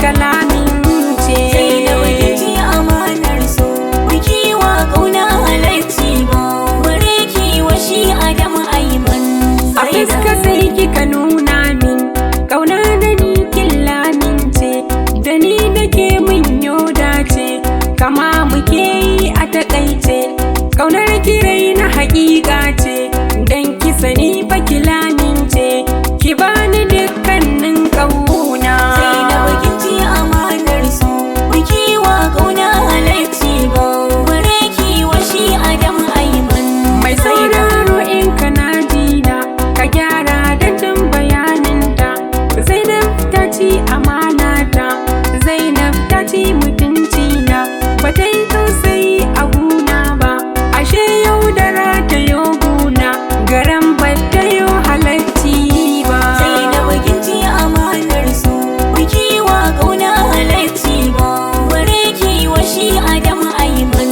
kalamin ce. Zainab kinci amanar so, biki wa kauna halarci ba, bare ki wa shi Adam Aiman. A fuska sai kika nuna min kauna da ni kin lamince, da ni da ke mun yoda ce, kama muke yi a takaice. Kaunar kirai na hakika ce, dan ki sani fa ki lamince, ki bani dukkanin kauna. Zainab kinci amanar so, biki wa kauna halarci ba, bare ki wa shi Adam Aiman. Mai sauraro in kana jina, ka gyara da jin bayaninta. Zainab ta ci amanata, Zainab ta ci mutuncina, ba ta yi tausayi a guna ba, ashe yaudara ta yo guna, garan ba ta yo halarci ba. Zainab kinci amanar so, biki wa kauna halarci ba, bare ki wa shi Adam Aiman.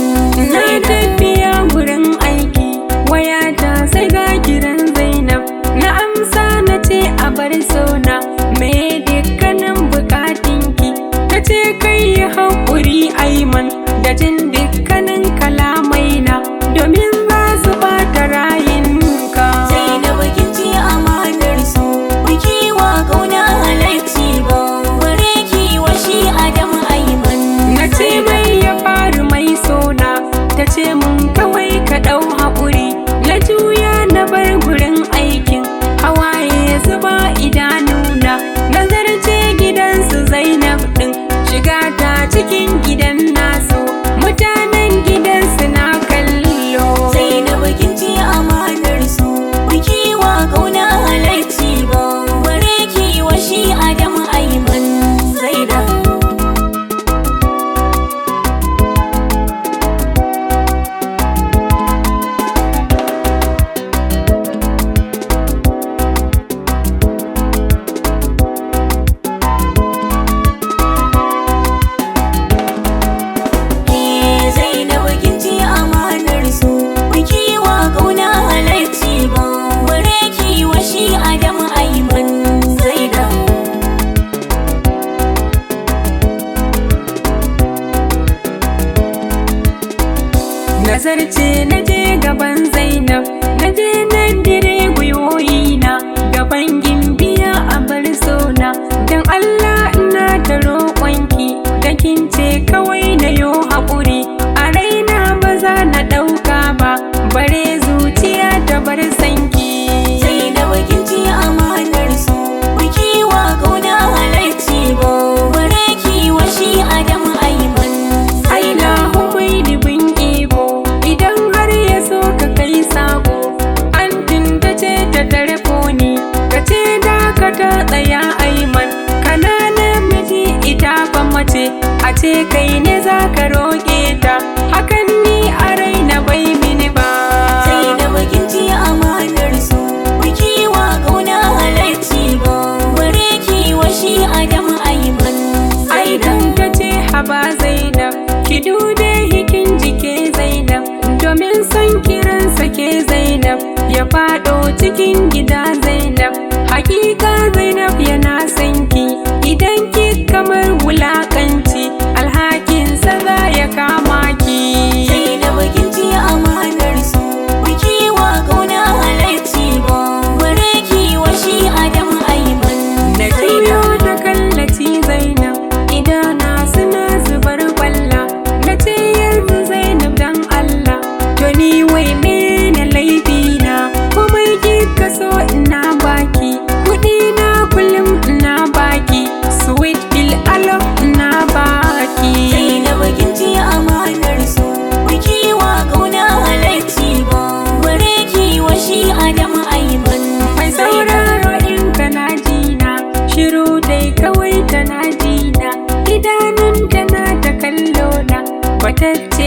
Na tafiya wurin aiki, wayata sai ga kiran Zainab, na amsa na ce a bar sona, me dukkanin bukatunki, ta ce kai yi haƙuri Aiman, da jin dukkanin kalamaina, domin za su bata rayinka. Zainab kinci amanar so, biki wa kauna halarci ba, bare ki wa shi Adam Aiman. Na ce mai ya faru mai sona, ta ce mun kawai ka ɗau haƙuri. Na juya na bar gurin aikin, hawaye ya zuba idanuna, na zarce gidansu Zainab ɗin, shiga ta cikin gidan nasu, mutanen gidansu na kallo. Zainab kinci amanar so, biki wa kauna halarci ba, bare ki wa shi Adam Aiman. Zainab Zainab kinci amanar so, biki wa kauna halarci ba, bare ki wa shi Adam Aiman. Zainab Nazarce na je gaban Zainab, na je na dire gwiwoyina, gaban gimbiya a bar sona, don Allah ina da roƙonki, da kin ce kawai na yo haƙuri, a raina ba za na ɗauka ba, bare zuciya ta bar sanki. Zainab kinci amanar so, biki wa kauna halarci ba, bare ki wa shi Adam Aiman. Aila hukwai dubin iko, idan har ya so ka kai sako, an ta ce ta tarfoni, ka ce da ka ta tsaya Aiman, kana namiji ita fa mace, a ce kai ne za ka roƙe ta, hakan ni a raina bai mini ba. Zainab kinci amanar so, biki wa kauna halarci ba, bare ki wa shi Adam Aiman. Aidan ta ce haba Zainab, ki dude hikin jike Zainab, domin son kiran sake Zainab, ya faɗo cikin gida Zainab, hakika Zainab yana sanki, idan ki kamar wulakanci, alhakinsa za ya kama ki. Zainab kinci amanar so, biki wa kauna halarci ba, bare ki wa shi Adam Aiman. Na juyo da kallaci Zainab, idana suna zubar kwalla, na ce yanzu Zainab dan Allah, to ni wai mene laifina, komai kika so ina baki, kuɗi na kullum ina baki, sweet bill alof ina baki. Zainab kinci amanar so, biki wa kauna halarci ba, bare ki wa shi Adam Aiman. Mai sauraro in kana jina, shiru dai kawai tana jina, idanun tana ta kallo na, batacce